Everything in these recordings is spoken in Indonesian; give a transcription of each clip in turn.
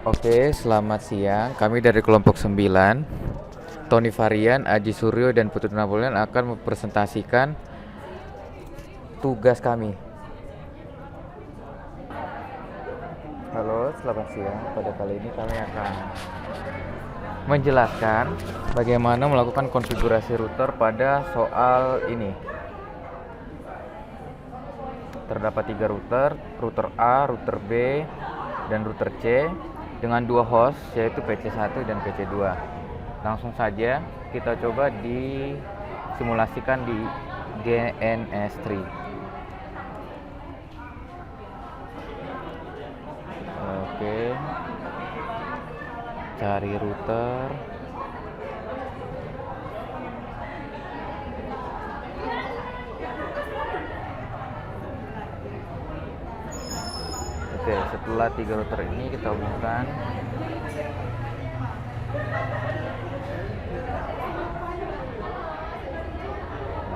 Oke, selamat siang. Kami dari kelompok 9, Tony Varian, Aji Suryo, dan Putri Napoleon akan mempresentasikan tugas kami. Halo, selamat siang. Pada kali ini kami akan menjelaskan bagaimana melakukan konfigurasi router pada soal ini. Terdapat 3 router, router A, router B, dan router C dengan 2 host yaitu PC1 dan PC2. Langsung saja kita coba disimulasikan di GNS3. Oke. Cari router. Oke, setelah 3 router ini kita hubungkan.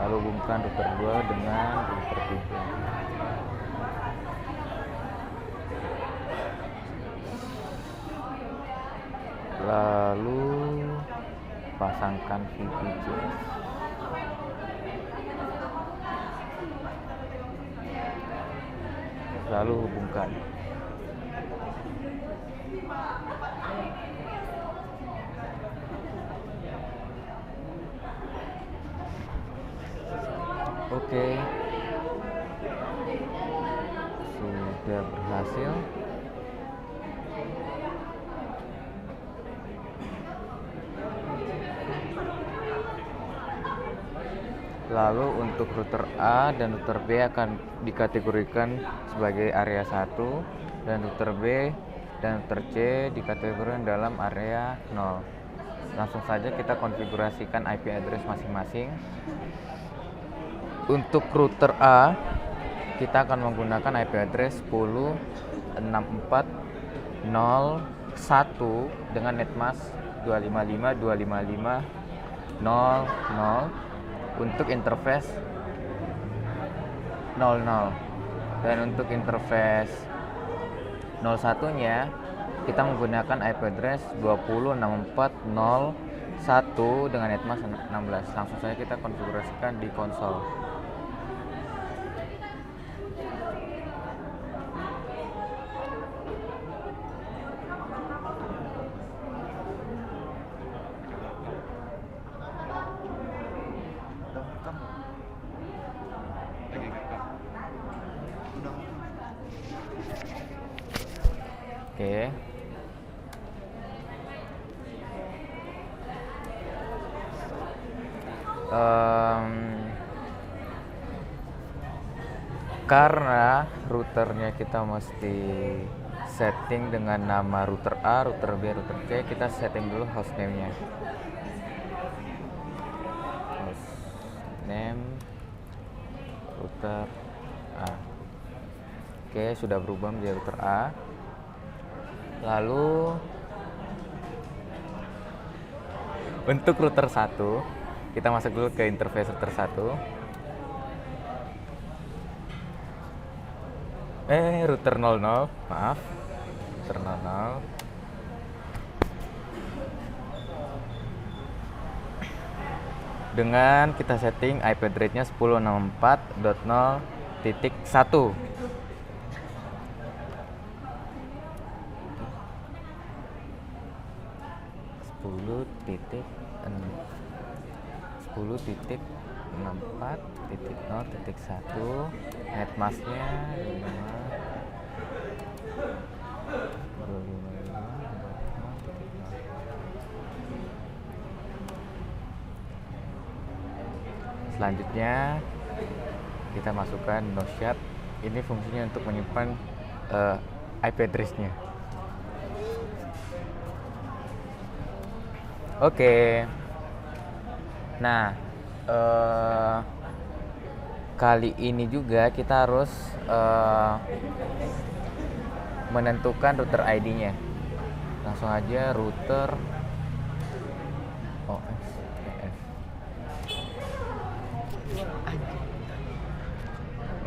Lalu hubungkan router 2 dengan router 3. Lalu pasangkan VPGs. Lalu hubungkan. Oke, sudah berhasil. Lalu untuk router A dan router B akan dikategorikan sebagai area 1, dan router B dan router C dikategorikan dalam area 0. Langsung saja kita konfigurasikan IP address masing-masing. Untuk router A, kita akan menggunakan IP address 10.64.01 dengan netmask 255.255.00 untuk interface 00. Dan untuk interface 01-nya kita menggunakan IP address 20.64.01 dengan netmask 16. Langsung saja kita konfigurasikan di konsol. Oke. Karena routernya kita mesti setting dengan nama router A, router B, router C, kita setting dulu hostname-nya. Hostname router A. Oke, sudah berubah menjadi router A. Lalu untuk router 1, kita masuk dulu ke interface router 1. Router 00, maaf. Router 00. Dengan kita setting IP address-nya 10.64.0.1. 10.64.0.1 netmasknya 5.255.0. Selanjutnya kita masukkan noshaft. Ini fungsinya untuk menyimpan IP address-nya. Oke. Nah, kali ini juga kita harus menentukan router ID-nya. Langsung aja router OSPF.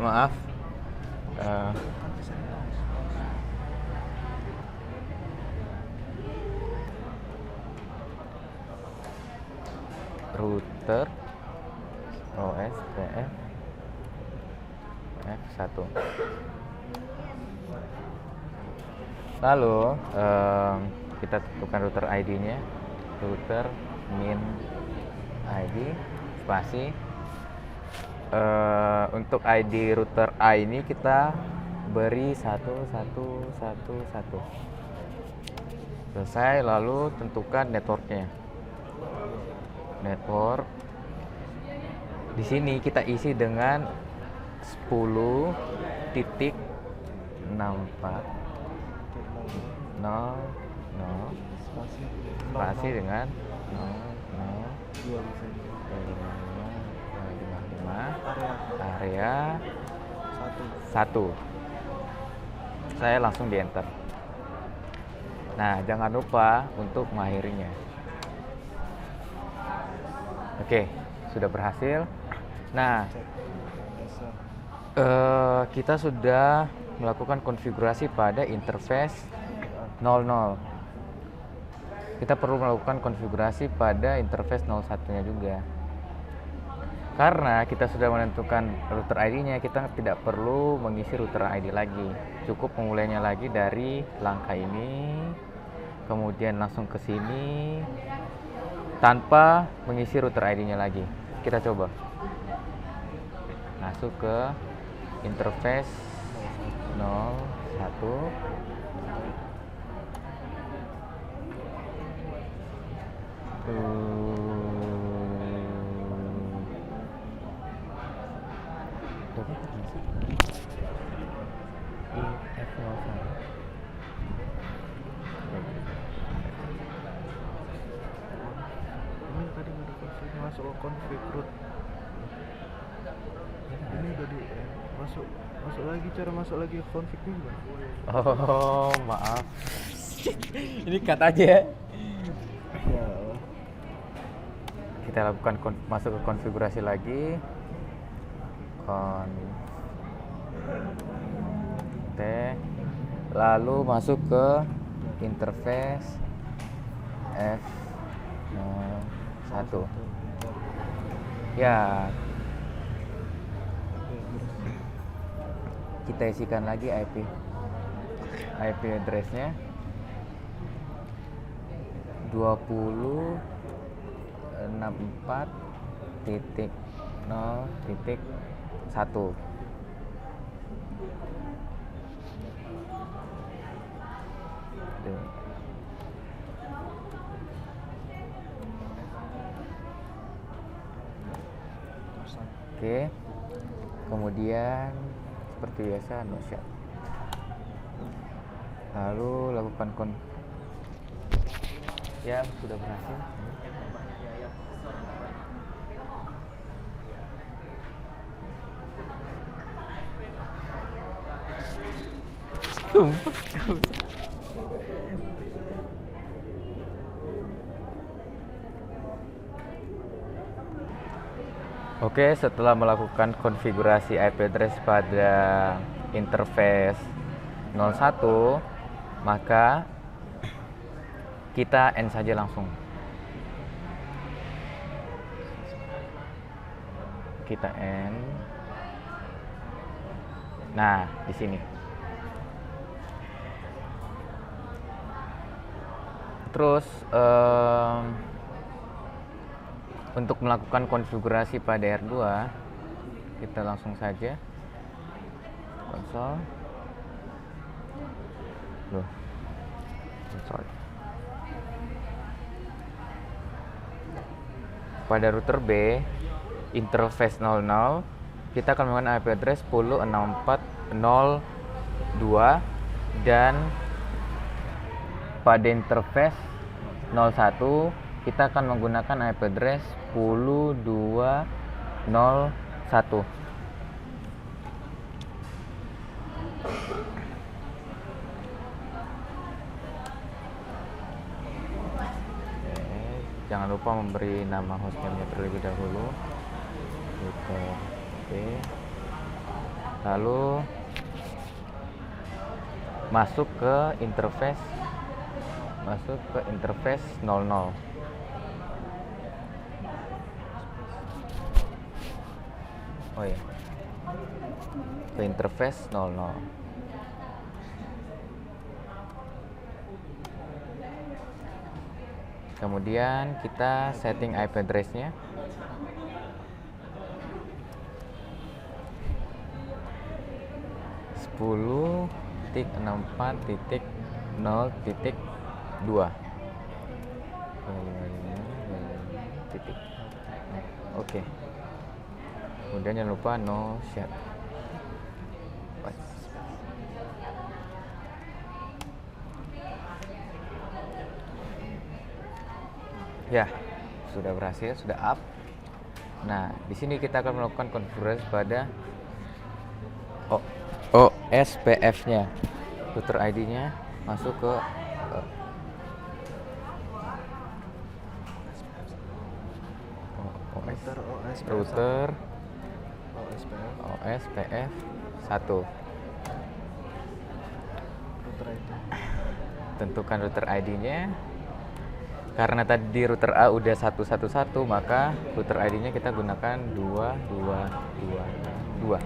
Maaf. router OSPF F1. Lalu kita tentukan router ID-nya, router min ID spasi. Untuk ID router A ini kita beri 1111. Selesai, lalu tentukan networknya. Network di sini kita isi dengan 10.64 spasi dengan 00255 area 1. Saya langsung di enter. Nah, jangan lupa untuk mengakhirinya. Oke, sudah berhasil. Nah, kita sudah melakukan konfigurasi pada interface 00. Kita perlu melakukan konfigurasi pada interface 01-nya juga. Karena kita sudah menentukan router ID-nya, kita tidak perlu mengisi router ID lagi. Cukup memulainya lagi dari langkah ini, kemudian langsung ke sini, tanpa mengisi router ID-nya lagi. Kita coba. Masuk ke interface 01. Masuk ke config root. Ini udah di masuk lagi, cara masuk lagi ke config ini gimana? Oh, maaf. Ini cut aja ya. Kita lakukan masuk ke konfigurasi lagi. Lalu masuk ke interface F1. Ya, kita isikan lagi IP address-nya 20.64.0.1. Oke, kemudian seperti biasa no shot. Lalu lakukan ya, sudah berhasil. Oke, setelah melakukan konfigurasi IP address pada interface 01, maka kita end saja langsung. Kita end. Nah, di sini. Terus untuk melakukan konfigurasi pada R2, kita langsung saja konsol. Sorry. Pada router B, interface 00, kita akan menggunakan IP address 10.64.0.2, dan pada interface 01 kita akan menggunakan IP address 10.2.0.1. Jangan lupa memberi nama hostname terlebih dahulu. Oke. Lalu masuk ke interface 00. Oh ya, ke interface 00. Kemudian kita setting IP address-nya. Sepuluh titik 64.0.2. Oke. Kemudian jangan lupa no share. Ya, sudah berhasil, sudah up. Nah, di sini kita akan melakukan konfigurasi pada OSPF-nya. Router ID-nya masuk ke router OSPF 1. Tentukan router ID-nya. Karena tadi router A udah 111, maka router ID-nya kita gunakan 2222.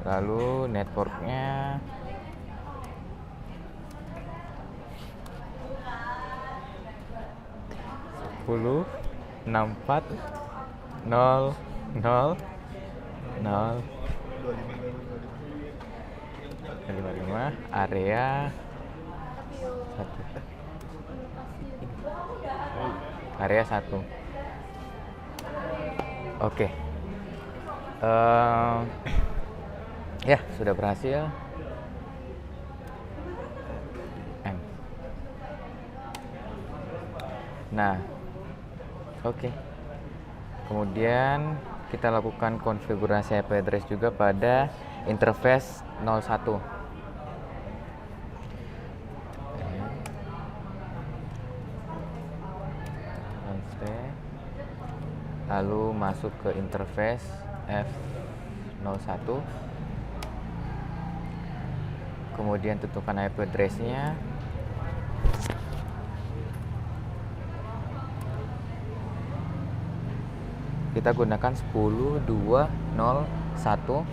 Lalu networknya sepuluh 64 0 0 0 55 area 1. Oke. Ya, sudah berhasil. Nah, oke. Kemudian kita lakukan konfigurasi IP address juga pada interface 01. Lalu masuk ke interface F01. Kemudian tentukan IP address-nya. Kita gunakan 10.201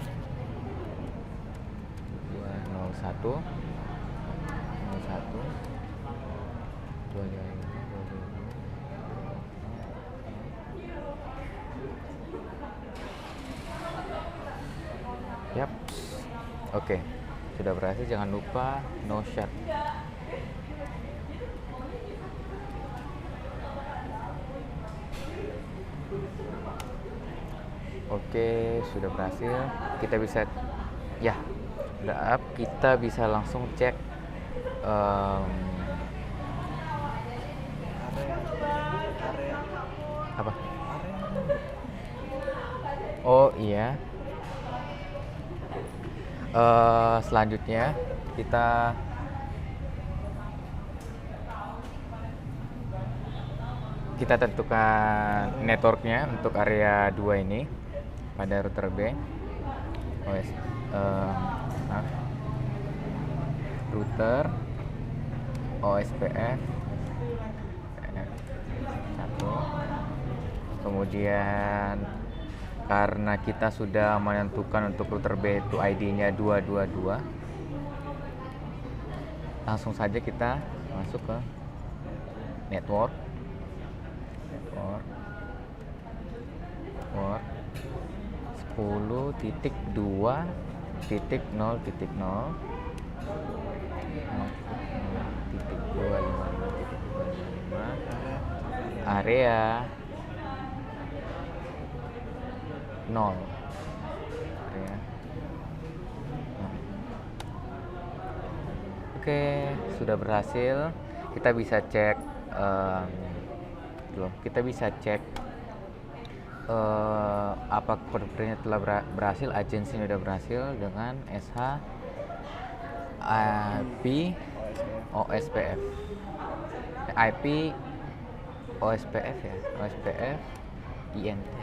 Yap. Oke. Sudah berhasil, jangan lupa no share. Oke, sudah berhasil. Kita bisa udah up. Kita bisa langsung cek apa? Oh iya. Selanjutnya kita tentukan networknya untuk area 2 ini pada router B. Router OSPF 1. Kemudian karena kita sudah menentukan untuk router B itu ID-nya 222, langsung saja kita masuk ke network 10.2.0.0 area 0. Oke, sudah berhasil. Kita bisa cek apa konfigurasinya telah berhasil, agensinya sudah berhasil dengan SH IP OSPF. IP OSPF ya, OSPF INT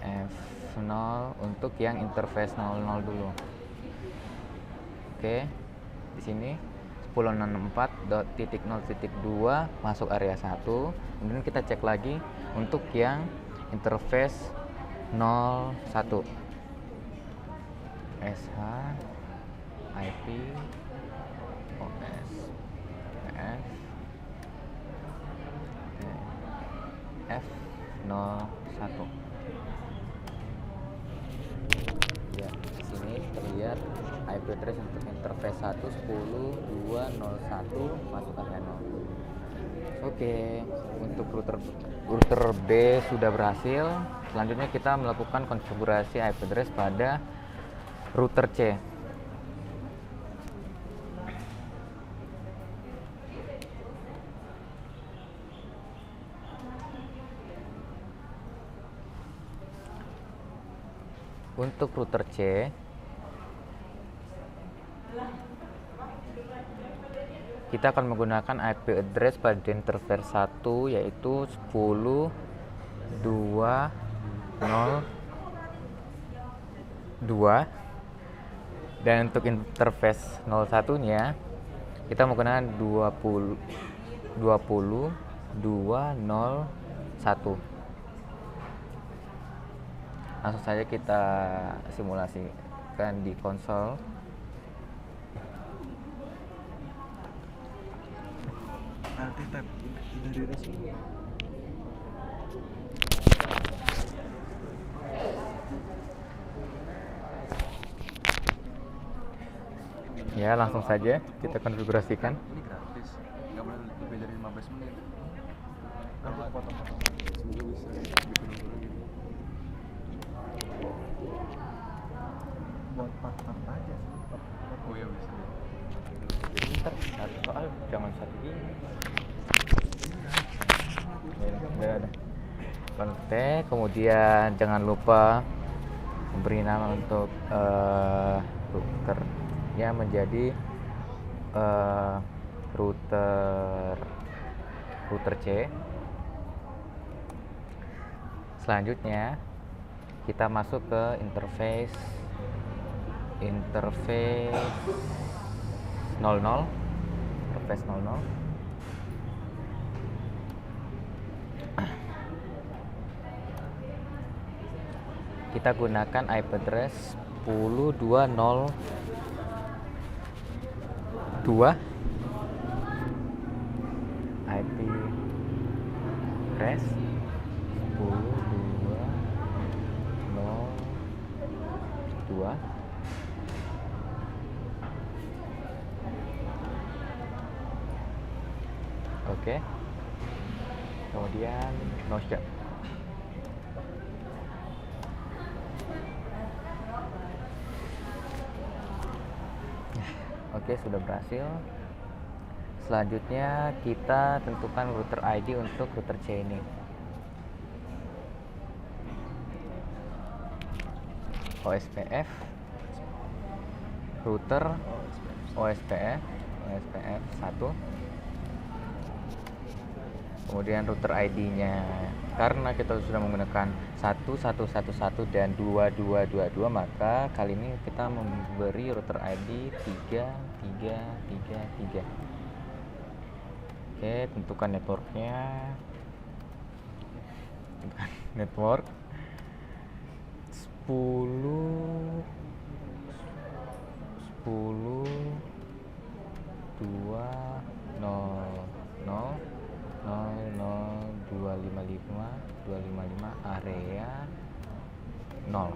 F0 untuk yang interface 00 dulu. Oke, di sini 1064.0.2 masuk area 1. Kemudian kita cek lagi untuk yang interface 01 SH IP OS PS F01. Ya, di sini terlihat IP address untuk interface 1 10 201 masukannya 0. Oke, untuk router B sudah berhasil. Selanjutnya kita melakukan konfigurasi IP address pada router C. Untuk router C, kita akan menggunakan IP address pada interface 1 yaitu 10.2.0.2, dan untuk interface 01-nya kita menggunakan 20.2.0.1. Langsung saja kita simulasikan di konsol. Nanti tab dari sini. Ya, langsung saja kita konfigurasikan. Ini gratis, nggak boleh lebih dari 15 menit. Aku potong-potong. Semoga bisa bikin dulu gitu. Buat part-part aja sih. Oh ya bisa. Bentar, satu soal jangan satu gini. Udah. Kontek, kemudian jangan lupa memberi nama untuk routernya menjadi router C. Selanjutnya kita masuk ke interface 00. Interface 00. Kita gunakan IP address 10.2.0.2 IP address 10.2.0.2. Oke. Kemudian no shut. Oke, sudah berhasil. Selanjutnya kita tentukan router ID untuk router C ini. OSPF router OSPF 1. Kemudian router ID-nya, karena kita sudah menggunakan 1111 dan 2222, maka kali ini kita memberi router ID 3333. Oke, tentukan networknya. Network 10 255 area 0.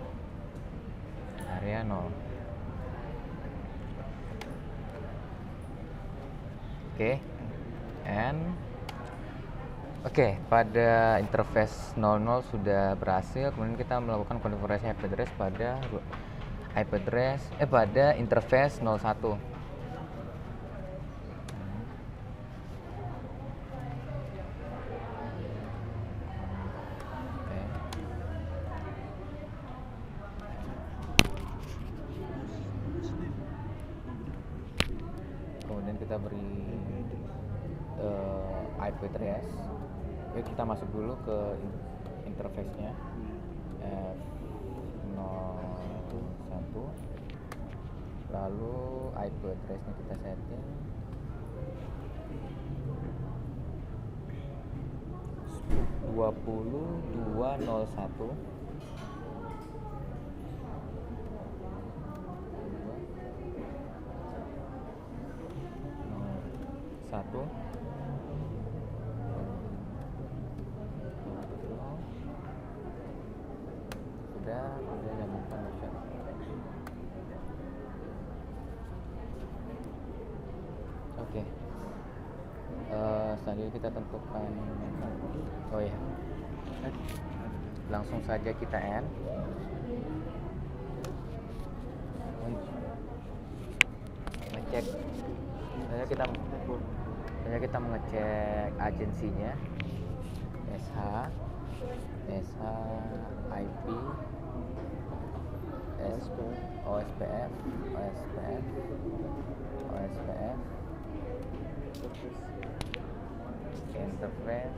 Oke, pada interface 00 sudah berhasil. Kemudian kita melakukan konfigurasi IP address pada interface 01. Kemudian kita beri IP address. Yuk kita masuk dulu ke interface-nya F01, lalu IP address-nya kita setting 20.0.2 20.201 1 sudah nyambungkan option. Oke. Selanjutnya kita tentukan, oh ya, langsung saja kita add. Ngecek kita mengecek agensinya SH IP OSPF interface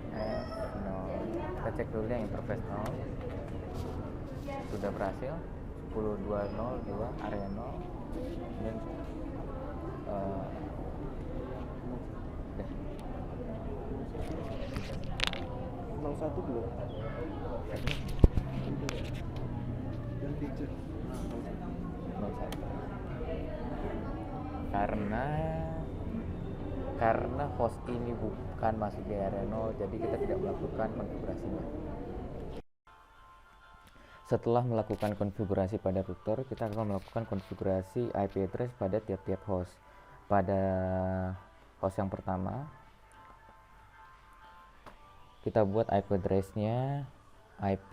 F0. Kita cek dulu yang interface 0 sudah berhasil. 10.202 area 0 dan Nol satu belum. Yang dicek. 01 karena host ini bukan masuk di area 0, jadi kita tidak melakukan konfigurasinya. Setelah melakukan konfigurasi pada router, kita akan melakukan konfigurasi IP address pada tiap-tiap host. Pada host yang pertama, kita buat IP address-nya IP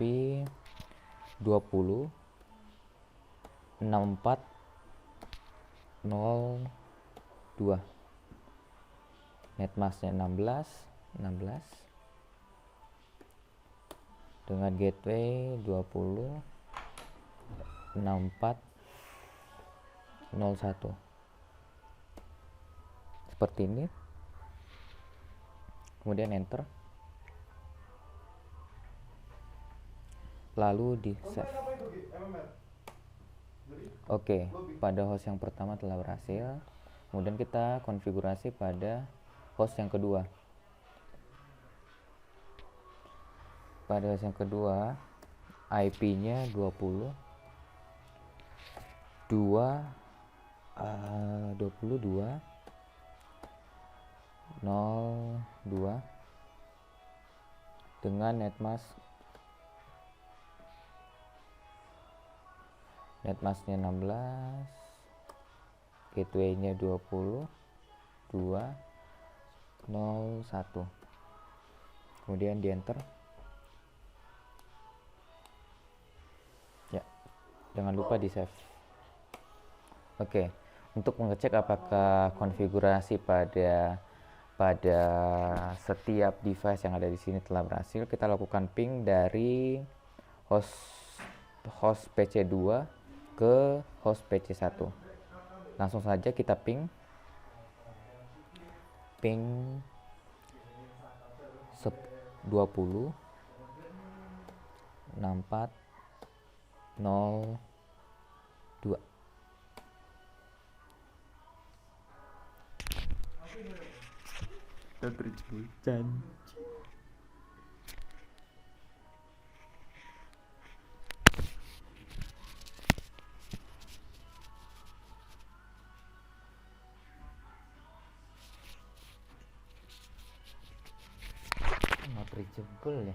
20.64.02, netmask-nya 16 dengan gateway 20.64.01 seperti ini. Kemudian enter, lalu di save. Oke, pada host yang pertama telah berhasil. Kemudian kita konfigurasi pada host yang kedua. Pada host yang kedua, IP-nya 22 02 dengan netmask-nya 16, gateway-nya 20.2.01. Kemudian di enter. Ya, jangan lupa di save. Oke, untuk mengecek apakah konfigurasi pada setiap device yang ada di sini telah berhasil, kita lakukan ping dari host PC2 ke host PC1. Langsung saja kita ping 20.64.02. Janji. Not reachable ya.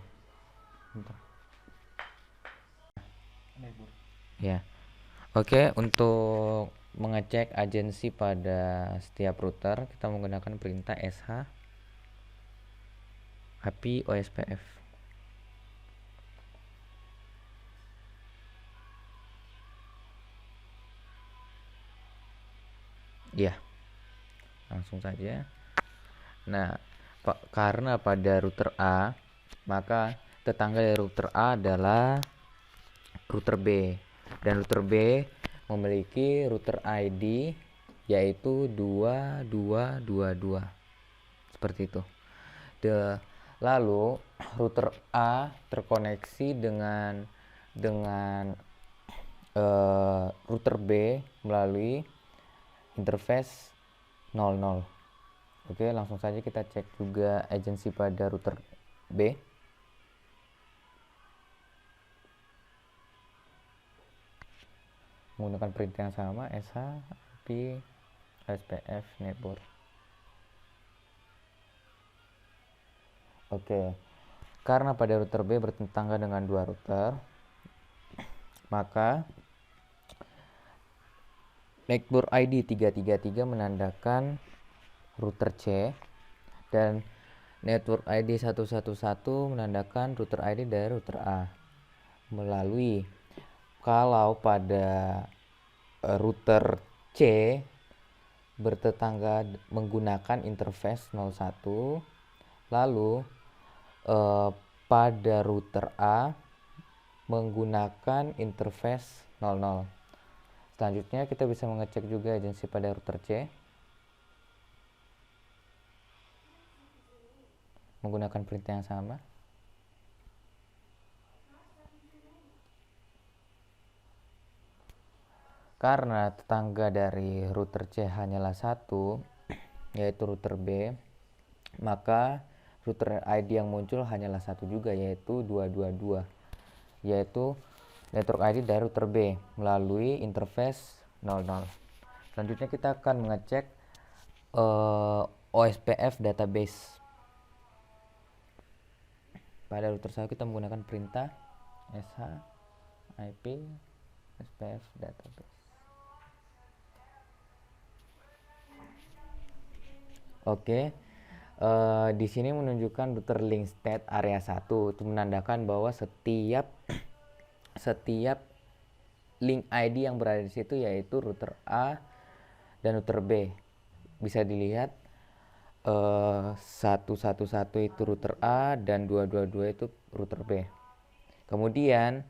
Bentar. Ya. Oke, untuk mengecek agensi pada setiap router, kita menggunakan perintah sh API OSPF. Ya, langsung saja. Nah, karena pada router A, maka tetangga dari router A adalah router B, dan router B memiliki router ID yaitu 2222 seperti itu. Lalu router A terkoneksi dengan router B melalui interface 00. Oke, langsung saja kita cek juga agensi pada router B. menggunakan perintah yang sama, SH, IP, OSPF, network. Oke, karena pada router B bertetangga dengan dua router, maka network ID 333 menandakan router C dan network ID 111 menandakan router ID dari router A. Melalui kalau pada router C bertetangga menggunakan interface 01, lalu pada router A menggunakan interface 00. Selanjutnya kita bisa mengecek juga agensi pada router C menggunakan perintah yang sama. Karena tetangga dari router C hanyalah satu, yaitu router B, maka router ID yang muncul hanyalah satu juga, yaitu 222, yaitu network ID dari router B melalui interface 00. Selanjutnya kita akan mengecek OSPF database. Pada router 1 kita menggunakan perintah SH IP OSPF database. Oke, di sini menunjukkan router link state area 1, itu menandakan bahwa setiap link ID yang berada di situ yaitu router A dan router B. Bisa dilihat 111 itu router A dan 222 itu router B. Kemudian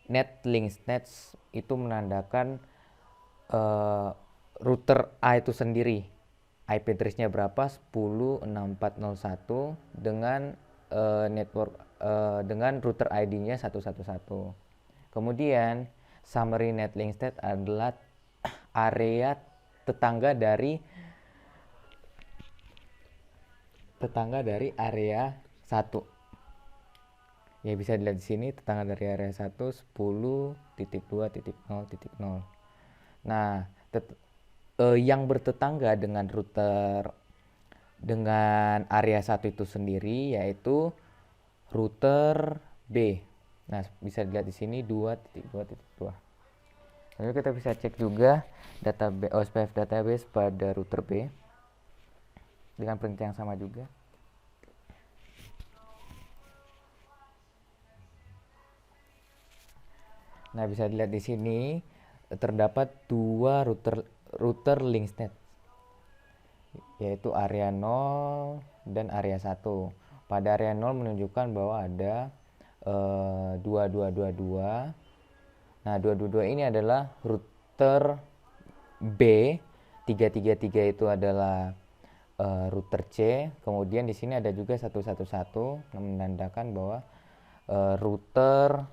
net link stats itu menandakan router A itu sendiri, IP address-nya berapa, 106401 dengan network dengan router ID-nya 111. Kemudian summary netlink state adalah area tetangga dari area 1. Ya, bisa dilihat di sini tetangga dari area 1 10.2.0.0. Nah, yang bertetangga dengan router dengan area 1 itu sendiri yaitu router B. Nah, bisa dilihat di sini 2.2.2. Lalu kita bisa cek juga OSPF database pada router B dengan perintah yang sama juga. Nah, bisa dilihat di sini terdapat dua router link state, yaitu area 0 dan area 1. Pada area 0 menunjukkan bahwa ada 2222. Nah, 222 ini adalah router B, 333 itu adalah router C. Kemudian di sini ada juga 111 yang menandakan bahwa router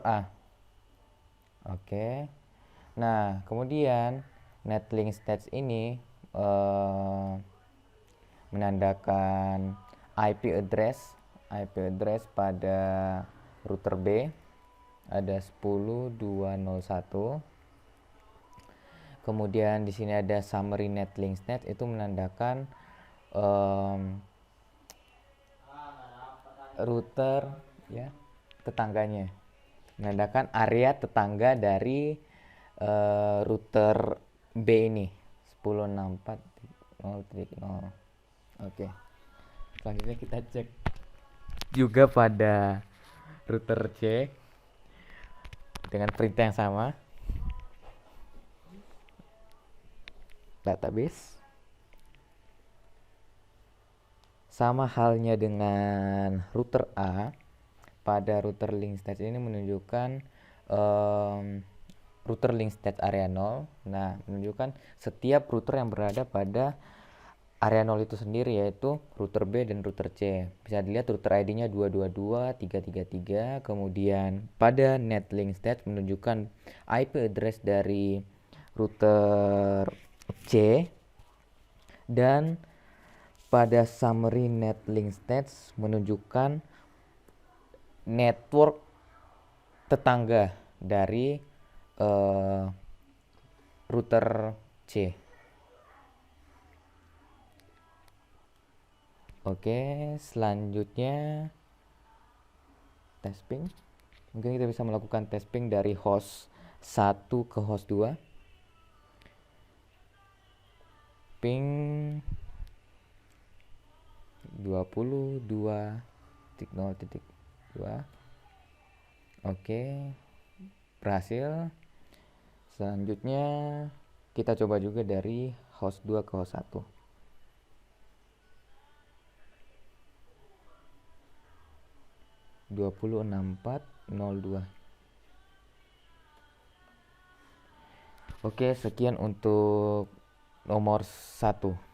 A. Oke. Nah, kemudian netlink stats ini menandakan IP address pada router B ada 10.201. Kemudian di sini ada summary netlink stats, itu menandakan router ya tetangganya, menandakan area tetangga dari router B ini 1064.0.0. Oke. Selanjutnya kita cek juga pada router C dengan perintah yang sama, database. Sama halnya dengan router A, pada router link state ini menunjukkan router link state area 0. Nah, menunjukkan setiap router yang berada pada area 0 itu sendiri, yaitu router B dan router C. Bisa dilihat router ID-nya 222, 333. Kemudian pada netlink state menunjukkan IP address dari router C, dan pada summary netlink stats menunjukkan network tetangga dari router C. Oke, selanjutnya tes ping. Mungkin kita bisa melakukan tes ping dari host 1 ke host 2. Ping 22.0.2. Oke, berhasil. Selanjutnya kita coba juga dari host 2 ke host 1. Oke, sekian untuk nomor 1.